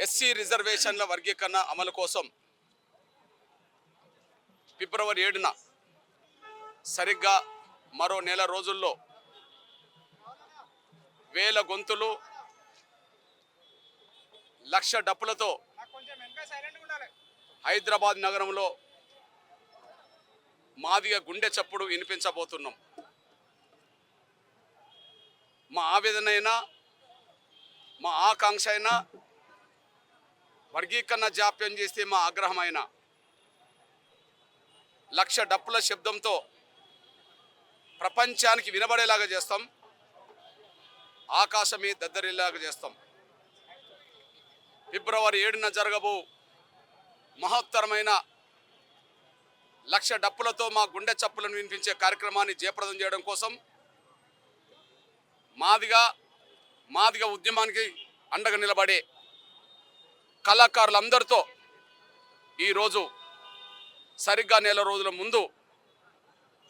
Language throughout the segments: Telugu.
ఎస్సీ రిజర్వేషన్ల వర్గీకరణ అమలు కోసం ఫిబ్రవరి 7న సరిగ్గా మరో నెల రోజుల్లో వేల గొంతులు లక్ష డప్పులతో హైదరాబాద్ నగరంలో మాదిగ గుండె చప్పుడు వినిపించబోతున్నాం. మా ఆవేదన అయినా మా ఆకాంక్ష అయినా వర్గీకరణ జాప్యం చేస్తే మా ఆగ్రహమైన లక్ష డప్పుల శబ్దంతో ప్రపంచానికి వినబడేలాగా చేస్తాం. ఆకాశమే దద్దరిల్లాగా చేస్తాం. ఫిబ్రవరి 7న జరగబో మహత్తరమైన లక్ష డప్పులతో మా గుండె చప్పులను వినిపించే కార్యక్రమాన్ని జయప్రదం చేయడం కోసం మాదిగ ఉద్యమానికి అండగా నిలబడే కళాకారులందరితో ఈరోజు సరిగ్గా నెల రోజుల ముందు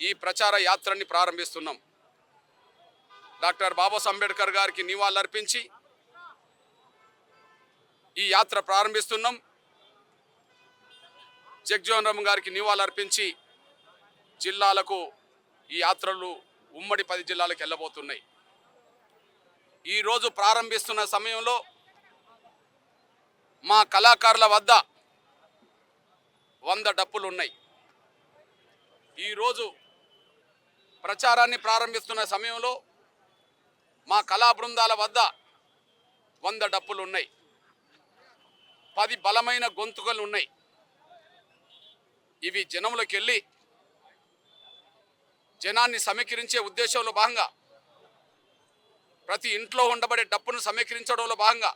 ఈ ప్రచార యాత్రని ప్రారంభిస్తున్నాం. డాక్టర్ బాబాసాహెబ్ అంబేద్కర్ గారికి నివాళులర్పించి ఈ యాత్ర ప్రారంభిస్తున్నాం. జగ్జీవన్ రామ్ గారికి నివాళులర్పించి జిల్లాలకు ఈ యాత్రలు ఉమ్మడి 10 జిల్లాలకు వెళ్ళబోతున్నాయి. ఈరోజు ప్రారంభిస్తున్న సమయంలో మా కళాకారుల వద్ద 100 డప్పులు ఉన్నాయి. ఈరోజు ప్రచారాన్ని ప్రారంభిస్తున్న సమయంలో మా కళా బృందాల వద్ద 100 డప్పులు ఉన్నాయి. 10 బలమైన గొంతుకలు ఉన్నాయి. ఇవి జనంలోకి వెళ్ళి జనాన్ని సమీకరించే ఉద్దేశంలో భాగంగా ప్రతి ఇంట్లో ఉండబడే డప్పును సమీకరించడంలో భాగంగా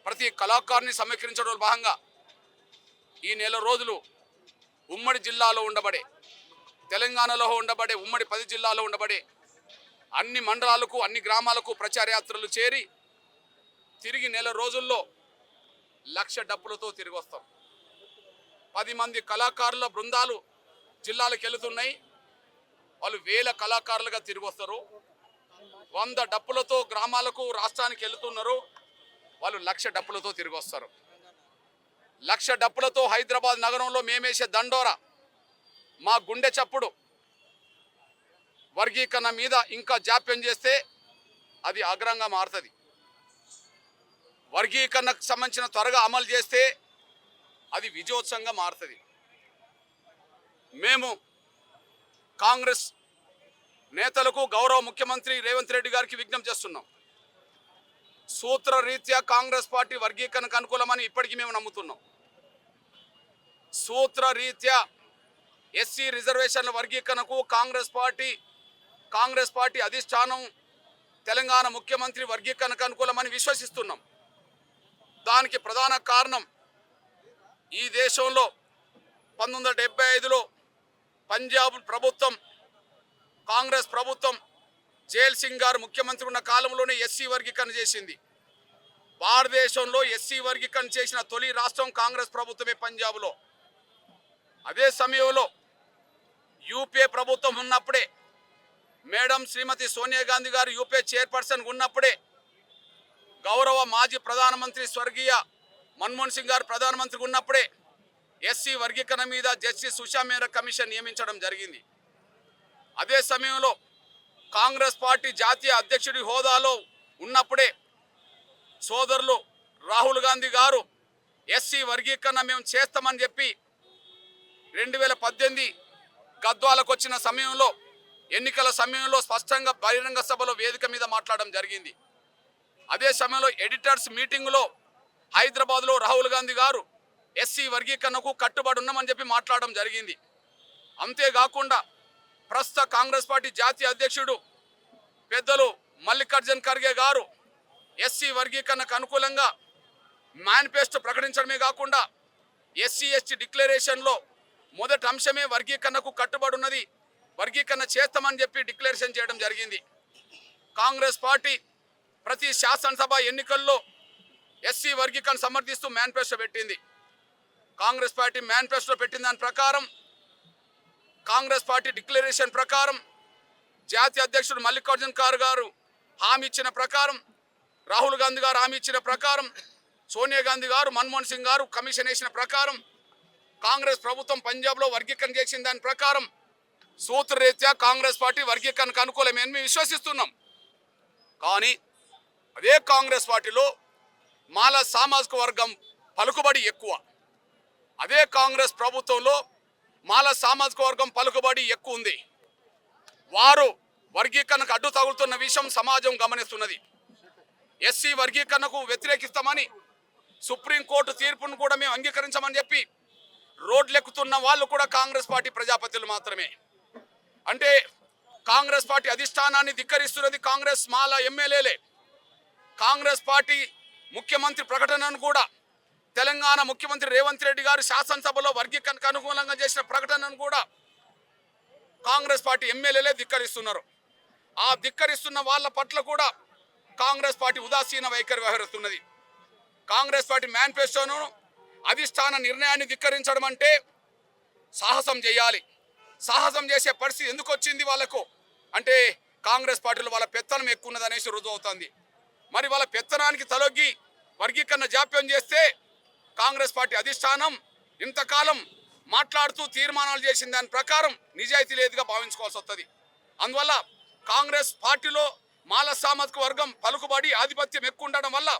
ప్రతి కళాకారుని సమీకరించడంలో భాగంగా ఈ నెల రోజులు ఉమ్మడి జిల్లాలో ఉండబడే తెలంగాణలో ఉండబడే ఉమ్మడి 10 జిల్లాలో ఉండబడే అన్ని మండలాలకు అన్ని గ్రామాలకు ప్రచార యాత్రలు చేరి తిరిగి నెల రోజుల్లో లక్ష డప్పులతో తిరిగి వస్తాం. 10 మంది కళాకారుల బృందాలు జిల్లాలకు వెళుతున్నాయి. వాళ్ళు వేల కళాకారులుగా తిరిగి వస్తారు. 100 డప్పులతో గ్రామాలకు రాష్ట్రానికి వెళుతున్నారు. వాళ్ళు లక్ష డప్పులతో తిరిగి వస్తారు. లక్ష డప్పులతో హైదరాబాద్ నగరంలో మేమేసే దండోరా మా గుండె చప్పుడు వర్గీకరణ మీద ఇంకా జాప్యం చేస్తే అది అగ్రంగా మారుతుంది. వర్గీకరణకు సంబంధించిన త్వరగా అమలు చేస్తే అది విజయోత్సవంగా మారుతుంది. మేము కాంగ్రెస్ నేతలకు గౌరవ ముఖ్యమంత్రి రేవంత్ రెడ్డి గారికి విజ్ఞప్తి చేస్తున్నాం. సూత్రరీత్యా కాంగ్రెస్ పార్టీ వర్గీకరణకు అనుకూలమని ఇప్పటికీ మేము నమ్ముతున్నాం. సూత్రరీత్యా ఎస్సీ రిజర్వేషన్ల వర్గీకరణకు కాంగ్రెస్ పార్టీ అధిష్టానం తెలంగాణ ముఖ్యమంత్రి వర్గీకరణకు అనుకూలమని విశ్వసిస్తున్నాం. దానికి ప్రధాన కారణం ఈ దేశంలో 1975లో పంజాబ్ ప్రభుత్వం కాంగ్రెస్ ప్రభుత్వం జైల్ సింగ్ గారు ముఖ్యమంత్రి ఉన్న కాలంలోనే ఎస్సీ వర్గీకరణ చేసింది. భారతదేశంలో ఎస్సీ వర్గీకరణ చేసిన తొలి రాష్ట్రం కాంగ్రెస్ ప్రభుత్వమే పంజాబ్లో. అదే సమయంలో యూపీఏ ప్రభుత్వం ఉన్నప్పుడే మేడం శ్రీమతి సోనియా గాంధీ గారు యూపీఏ చైర్పర్సన్ ఉన్నప్పుడే గౌరవ మాజీ ప్రధానమంత్రి స్వర్గీయ మన్మోహన్ సింగ్ గారు ప్రధానమంత్రి ఉన్నప్పుడే ఎస్సీ వర్గీకరణ మీద జస్టిస్ ఉషా మేరా కమిషన్ నియమించడం జరిగింది. అదే సమయంలో కాంగ్రెస్ పార్టీ జాతీయ అధ్యక్షుడి హోదాలో ఉన్నప్పుడే సోదరులు రాహుల్ గాంధీ గారు ఎస్సీ వర్గీకరణ మేము చేస్తామని చెప్పి 2018 గద్వాలకు వచ్చిన సమయంలో ఎన్నికల సమయంలో స్పష్టంగా బహిరంగ సభలో వేదిక మీద మాట్లాడడం జరిగింది. అదే సమయంలో ఎడిటర్స్ మీటింగ్లో హైదరాబాద్లో రాహుల్ గాంధీ గారు ఎస్సీ వర్గీకరణకు కట్టుబడి ఉన్నామని చెప్పి మాట్లాడడం జరిగింది. అంతేకాకుండా ప్రస్తుత కాంగ్రెస్ పార్టీ జాతీయ అధ్యక్షుడు పెద్దలు మల్లికార్జున్ ఖర్గే గారు ఎస్సీ వర్గీకరణకు అనుకూలంగా మేనిఫెస్టో ప్రకటించడమే కాకుండా ఎస్సీ ఎస్టీ డిక్లరేషన్లో మొదటి అంశమే వర్గీకరణకు కట్టుబడి ఉన్నది, వర్గీకరణ చేస్తామని చెప్పి డిక్లరేషన్ చేయడం జరిగింది. కాంగ్రెస్ పార్టీ ప్రతి శాసనసభ ఎన్నికల్లో ఎస్సీ వర్గీకరణ సమర్థిస్తూ మేనిఫెస్టో పెట్టింది. కాంగ్రెస్ పార్టీ మేనిఫెస్టో పెట్టిన దాని ప్రకారం కాంగ్రెస్ పార్టీ డిక్లరేషన్ ప్రకారం జాతీయ అధ్యక్షుడు మల్లికార్జున్ ఖర్గే గారు హామీ ఇచ్చిన ప్రకారం రాహుల్ గాంధీ గారు హామీ ఇచ్చిన ప్రకారం సోనియా గాంధీ గారు, మన్మోహన్ సింగ్ గారు కమిషన్ వేసిన ప్రకారం కాంగ్రెస్ ప్రభుత్వం పంజాబ్లో వర్గీకరణ చేసిన దాని ప్రకారం సూత్రరీత్యా కాంగ్రెస్ పార్టీ వర్గీకరణకు అనుకూలమే అని మేము విశ్వసిస్తున్నాం. కానీ అదే కాంగ్రెస్ పార్టీలో మాల సామాజిక వర్గం పలుకుబడి ఎక్కువ. అదే కాంగ్రెస్ ప్రభుత్వంలో మాల సామాజిక వర్గం పలుకుబడి ఎక్కువ ఉంది. వారు వర్గీకరణకు అడ్డు తగులుతున్న విషయం సమాజం గమనిస్తున్నది. ఎస్సీ వర్గీకరణకు వ్యతిరేకిస్తామని సుప్రీంకోర్టు తీర్పును కూడా మేము అంగీకరించమని చెప్పి రోడ్లెక్కుతున్న వాళ్ళు కూడా కాంగ్రెస్ పార్టీ ప్రజాపతిలు మాత్రమే. అంటే కాంగ్రెస్ పార్టీ అధిష్టానాన్ని ధిక్కరిస్తున్నది కాంగ్రెస్ మాల ఎమ్మెల్యేలే. కాంగ్రెస్ పార్టీ ముఖ్యమంత్రి ప్రకటనను కూడా, తెలంగాణ ముఖ్యమంత్రి రేవంత్ రెడ్డి గారు శాసనసభలో వర్గీకరణకు అనుకూలంగా చేసిన ప్రకటనను కూడా కాంగ్రెస్ పార్టీ ఎమ్మెల్యేలే ధిక్కరిస్తున్నారు. ఆ ధిక్కరిస్తున్న వాళ్ళ పట్ల కూడా కాంగ్రెస్ పార్టీ ఉదాసీన వైఖరి వ్యవహరిస్తున్నది. కాంగ్రెస్ పార్టీ మేనిఫెస్టోను అధిష్టాన నిర్ణయాన్ని ధిక్కరించడం అంటే సాహసం చేయాలి. సాహసం చేసే పరిస్థితి ఎందుకు వచ్చింది వాళ్ళకు అంటే కాంగ్రెస్ పార్టీలో వాళ్ళ పెత్తనం ఎక్కువ ఉన్నదనేసి రుజువు అవుతుంది. మరి వాళ్ళ పెత్తనానికి తలొగ్గి వర్గీకరణ జాప్యం చేస్తే కాంగ్రెస్ పార్టీ అధిష్టానం ఇంతకాలం మాట్లాడుతూ తీర్మానాలు చేసిన దాని ప్రకారం నిజాయితీ లేదుగా భావించుకోవాల్సి వస్తుంది. అందువల్ల కాంగ్రెస్ పార్టీలో మాల సామాజిక వర్గం పలుకుబడి ఆధిపత్యం ఎక్కువ ఉండడం వల్ల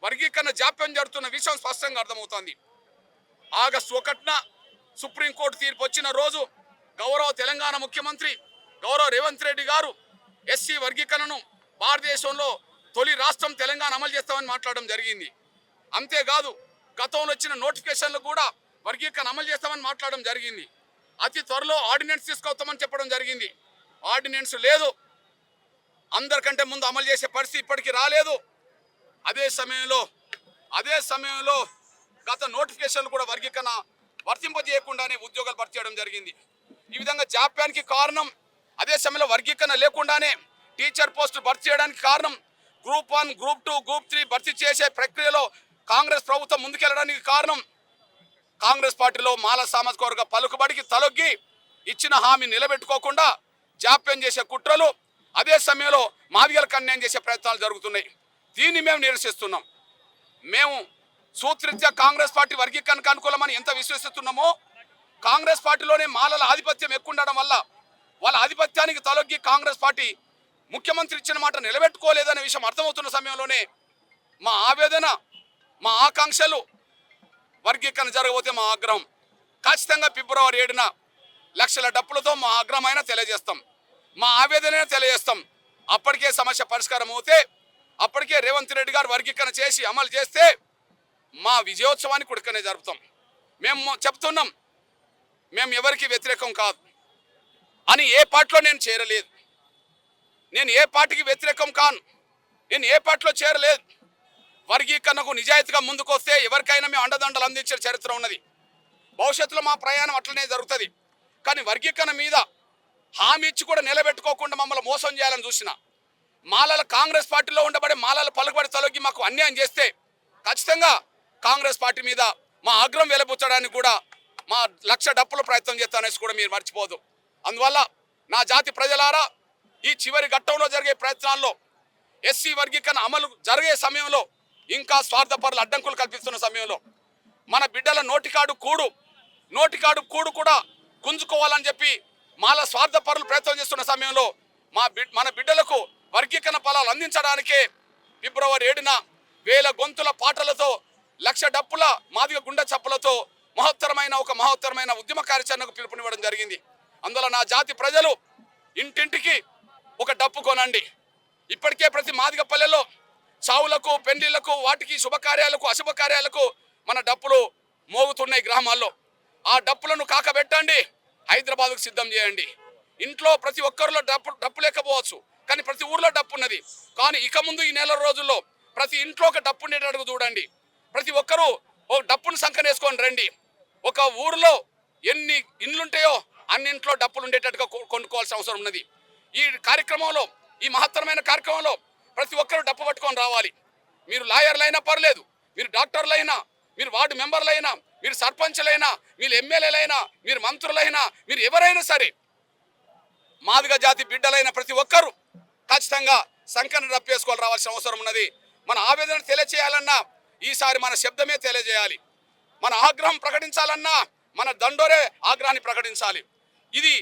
వర్గీకరణ జాప్యం జరుగుతున్న విషయం స్పష్టంగా అర్థమవుతోంది. ఆగస్టు 1న సుప్రీంకోర్టు తీర్పు వచ్చిన రోజు గౌరవ తెలంగాణ ముఖ్యమంత్రి గౌరవ రేవంత్ రెడ్డి గారు ఎస్సీ వర్గీకరణను భారతదేశంలో తొలి రాష్ట్రం తెలంగాణ అమలు చేస్తామని మాట్లాడడం జరిగింది. అంతేకాదు గతంలో వచ్చిన నోటిఫికేషన్లు కూడా వర్గీకరణ అమలు చేస్తామని మాట్లాడడం జరిగింది. అతి త్వరలో ఆర్డినెన్స్ తీసుకొస్తామని చెప్పడం జరిగింది. ఆర్డినెన్స్ లేదు, అందరికంటే ముందు అమలు చేసే పరిస్థితి ఇప్పటికీ రాలేదు. అదే సమయంలో గత నోటిఫికేషన్లు కూడా వర్గీకరణ వర్తింపజేయకుండానే ఉద్యోగాలు భర్తీ చేయడం జరిగింది. ఈ విధంగా జాప్యానికి కారణం అదే సమయంలో వర్గీకరణ లేకుండానే టీచర్ పోస్టులు భర్తీ చేయడానికి కారణం గ్రూప్ 1, గ్రూప్ 2, గ్రూప్ 3 భర్తీ చేసే ప్రక్రియలో కాంగ్రెస్ ప్రభుత్వం ముందుకెళ్లడానికి కారణం కాంగ్రెస్ పార్టీలో మాల సామాజిక వర్గ పలుకుబడికి తలొగ్గి ఇచ్చిన హామీ నిలబెట్టుకోకుండా జాప్యం చేసే కుట్రలు, అదే సమయంలో మాదిగలకు అన్యాయం చేసే ప్రయత్నాలు జరుగుతున్నాయి. దీన్ని మేము నిరసిస్తున్నాం. మేము సూత్రరీత్యా కాంగ్రెస్ పార్టీ వర్గీకరణకు అనుకూలమని ఎంత విశ్వసిస్తున్నామో కాంగ్రెస్ పార్టీలోనే మాలల ఆధిపత్యం ఎక్కువ ఉండడం వల్ల వాళ్ళ ఆధిపత్యానికి తలొగ్గి కాంగ్రెస్ పార్టీ ముఖ్యమంత్రి ఇచ్చిన మాట నిలబెట్టుకోలేదనే విషయం అర్థమవుతున్న సమయంలోనే మా ఆవేదన, మా ఆకాంక్షలు వర్గీకరణ జరగబోతే మా ఆగ్రహం ఖచ్చితంగా ఫిబ్రవరి 7న లక్షల డప్పులతో మా ఆగ్రహమైనా తెలియజేస్తాం, మా ఆవేదన తెలియజేస్తాం. అప్పటికే సమస్య పరిష్కారం అవుతే, అప్పటికే రేవంత్ రెడ్డి గారు వర్గీకరణ చేసి అమలు చేస్తే మా విజయోత్సవాన్ని కుడుకనే జరుపుతాం. మేము చెప్తున్నాం, మేము ఎవరికి వ్యతిరేకం కాదు అని. ఏ పార్టీలో నేను చేరలేదు, నేను ఏ పార్టీకి వ్యతిరేకం కాను, నేను ఏ పార్టీలో చేరలేదు. వర్గీకరణకు నిజాయితీగా ముందుకు వస్తే ఎవరికైనా మేము అండదండలు అందించే చరిత్ర ఉన్నది. భవిష్యత్తులో మా ప్రయాణం అట్లనే జరుగుతుంది. కానీ వర్గీకరణ మీద హామీ ఇచ్చి కూడా నిలబెట్టుకోకుండా మమ్మల్ని మోసం చేయాలని చూసిన మాలల కాంగ్రెస్ పార్టీలో ఉండబడే మాలల పలుకుబడి తొలగి మాకు అన్యాయం చేస్తే ఖచ్చితంగా కాంగ్రెస్ పార్టీ మీద మా ఆగ్రహం వెలబుచ్చడానికి కూడా మా లక్ష డప్పుల ప్రయత్నం చేస్తానేసి కూడా మీరు మర్చిపోదు. అందువల్ల నా జాతి ప్రజలారా, ఈ చివరి ఘట్టంలో జరిగే ప్రయత్నాల్లో ఎస్సీ వర్గీకరణ అమలు జరిగే సమయంలో, ఇంకా స్వార్థపరులు అడ్డంకులు కల్పిస్తున్న సమయంలో, మన బిడ్డల నోటికాడు కూడు కూడా గుంజుకోవాలని చెప్పి మాల స్వార్థపరులు ప్రయత్నం చేస్తున్న సమయంలో మన బిడ్డలకు వర్గీకరణ ఫలాలు అందించడానికే ఫిబ్రవరి 7న 1000 గొంతుల పాటలతో, లక్ష డప్పుల మాదిగ గుండె చప్పులతో మహోత్తరమైన ఉద్యమ కార్యాచరణకు పిలుపునివ్వడం జరిగింది. అందువల్ల నా జాతి ప్రజలు ఇంటింటికి ఒక డప్పు కొనండి. ఇప్పటికే ప్రతి మాదిగ పల్లెల్లో చావులకు, పెండ్లిళ్లకు, వాటికి శుభకార్యాలకు, అశుభకార్యాలకు మన డప్పులు మోగుతున్నాయి గ్రామాల్లో. ఆ డప్పులను కాకబెట్టండి, హైదరాబాద్కు సిద్ధం చేయండి. ఇంట్లో ప్రతి ఒక్కరిలో డప్పు లేకపోవచ్చు, కానీ ప్రతి ఊర్లో డప్పు ఉన్నది. కానీ ఇక ముందు ఈ నెల రోజుల్లో ప్రతి ఇంట్లో ఒక డప్పు ఉండేటట్టుగా చూడండి. ప్రతి ఒక్కరూ ఓ డప్పును సంకనేసుకొని రండి. ఒక ఊరిలో ఎన్ని ఇండ్లుంటాయో అన్ని ఇంట్లో డప్పులు ఉండేటట్టుగా కొనుక్కోవాల్సిన అవసరం ఉన్నది. ఈ కార్యక్రమంలో, ఈ మహత్తరమైన కార్యక్రమంలో ప్రతి ఒక్కరూ డప్పు పట్టుకొని రావాలి. మీరు లాయర్లైనా పర్లేదు, మీరు డాక్టర్లైనా, మీరు వార్డు మెంబర్లైనా, మీరు సర్పంచ్లైనా, మీరు ఎమ్మెల్యేలైనా, మీరు మంత్రులైనా, మీరు ఎవరైనా సరే, మాదిగ జాతి బిడ్డలైన ప్రతి ఒక్కరూ ఖచ్చితంగా సంకన డప్పేసుకోవాలి రావాల్సిన అవసరం ఉన్నది. మన ఆవేదన తెలియచేయాలన్నా ఈసారి మన శబ్దమే తెలియజేయాలి. మన ఆగ్రహం ప్రకటించాలన్నా మన దండోరే ఆగ్రహాన్ని ప్రకటించాలి. ఇది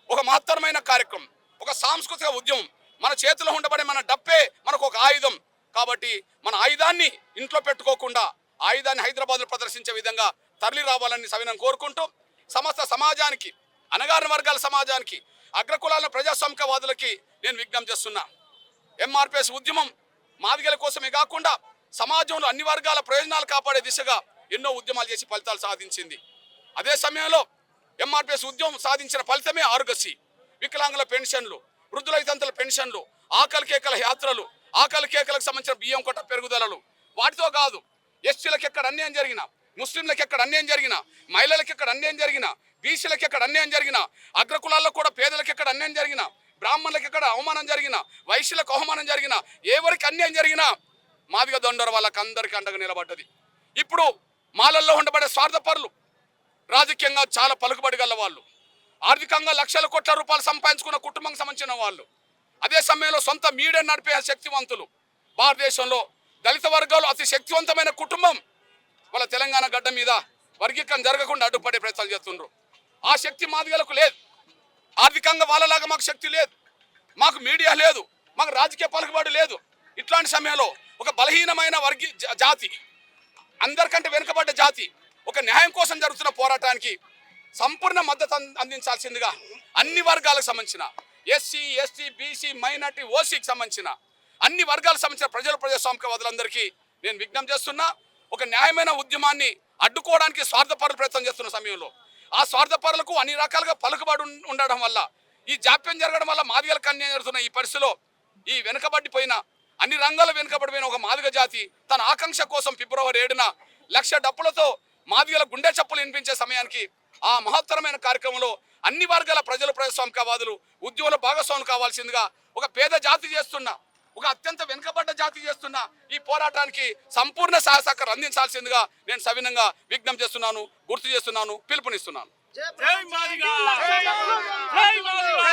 ఒక మహత్తరమైన కార్యక్రమం, ఒక సాంస్కృతిక ఉద్యమం. మన చేతిలో ఉండబడే మన డప్పే మనకు ఒక ఆయుధం. కాబట్టి మన ఆయుధాన్ని ఇంట్లో పెట్టుకోకుండా ఆయుధాన్ని హైదరాబాద్లో ప్రదర్శించే విధంగా తరలి రావాలని సవినం కోరుకుంటూ, సమస్త సమాజానికి, అణగారిన వర్గాల సమాజానికి, అగ్రకులాల ప్రజాస్వామికవాదులకి నేను విజ్ఞప్తి చేస్తున్నా. ఎంఆర్పిఎస్ ఉద్యమం మాదిగల కోసమే కాకుండా సమాజంలో అన్ని వర్గాల ప్రయోజనాలు కాపాడే దిశగా ఎన్నో ఉద్యమాలు చేసి ఫలితాలు సాధించింది. అదే సమయంలో ఎంఆర్పిఎస్ ఉద్యమం సాధించిన ఫలితమే ఆరోగ్యశ్రీ, వికలాంగుల పెన్షన్లు, వృద్ధుల తంతుల పెన్షన్లు, ఆకలి కేకల యాత్రలు, ఆకలి కేకలకు సంబంధించిన బియ్యం కొట్ట పెరుగుదలలు. వాటితో కాదు, ఎస్టీలకు ఎక్కడ అన్యాయం జరిగినా, ముస్లింలకు ఎక్కడ అన్యాయం జరిగినా, మహిళలకు ఎక్కడ అన్యాయం జరిగినా, బీసీలకు ఎక్కడ అన్యాయం జరిగినా, అగ్రకులాల్లో కూడా పేదలకు ఎక్కడ అన్యాయం జరిగినా, బ్రాహ్మణులకు ఎక్కడ అవమానం జరిగినా, వైశ్యులకు అవమానం జరిగినా, ఎవరికి అన్యాయం జరిగినా మాదిగ దొండర వాళ్ళకి అందరికీ అండగా నిలబడ్డది. ఇప్పుడు మాలల్లో ఉండబడే స్వార్థపరులు రాజకీయంగా చాలా పలుకుబడి గల వాళ్ళు, ఆర్థికంగా లక్షల కోట్ల రూపాయలు సంపాదించుకున్న కుటుంబానికి సంబంధించిన వాళ్ళు, అదే సమయంలో సొంత మీడియా నడిపే శక్తివంతులు. భారతదేశంలో దళిత వర్గాలు అతి శక్తివంతమైన కుటుంబం వాళ్ళ తెలంగాణ గడ్డ మీద వర్గీకరణ జరగకుండా అడ్డుపడే ప్రయత్నాలు చేస్తుండ్రు. ఆ శక్తి మాదిగలకు లేదు. ఆర్థికంగా వాళ్ళలాగా మాకు శక్తి లేదు, మాకు మీడియా లేదు, మాకు రాజకీయ పలుకుబడి లేదు. ఇట్లాంటి సమయంలో ఒక బలహీనమైన జాతి, అందరికంటే వెనుకబడ్డ జాతి ఒక న్యాయం కోసం జరుగుతున్న పోరాటానికి సంపూర్ణ మద్దతు అందించాల్సిందిగా అన్ని వర్గాలకు సంబంధించిన ఎస్సీ, ఎస్టీ, బీసీ, మైనార్టీ, ఓసీకి సంబంధించిన అన్ని వర్గాలకు సంబంధించిన ప్రజాస్వామికవాదులందరికీ నేను విజ్ఞప్తి చేస్తున్నా. ఒక న్యాయమైన ఉద్యమాన్ని అడ్డుకోవడానికి స్వార్థపరులు ప్రయత్నం చేస్తున్న సమయంలో ఆ స్వార్థపరులకు అన్ని రకాలుగా పలుకుబడి ఉండడం వల్ల, ఈ జాప్యం జరగడం వల్ల మాదిగలకు అన్యాయం జరుగుతున్న ఈ పరిస్థితిలో ఈ వెనుకబడిపోయిన, అన్ని రంగాల్లో వెనుకబడిపోయిన ఒక మాదిగ జాతి తన ఆకాంక్ష కోసం ఫిబ్రవరి 7న 1,00,000 డప్పులతో మాదిగల గుండె చప్పులు వినిపించే సమయానికి ఆ మహత్తరమైన కార్యక్రమంలో అన్ని వర్గాల ప్రజలు, ప్రజాస్వామికవాదులు ఉద్యమంలో భాగస్వాములు కావాల్సిందిగా, ఒక పేద జాతి చేస్తున్న, ఒక అత్యంత వెనుకబడ్డ జాతి చేస్తున్న ఈ పోరాటానికి సంపూర్ణ సహాయ సహకారం అందించాల్సిందిగా నేను సవినంగా విజ్ఞప్తి చేస్తున్నాను, గుర్తు చేస్తున్నాను, పిలుపునిస్తున్నాను. జై మాదిగా, జై మాదిగా.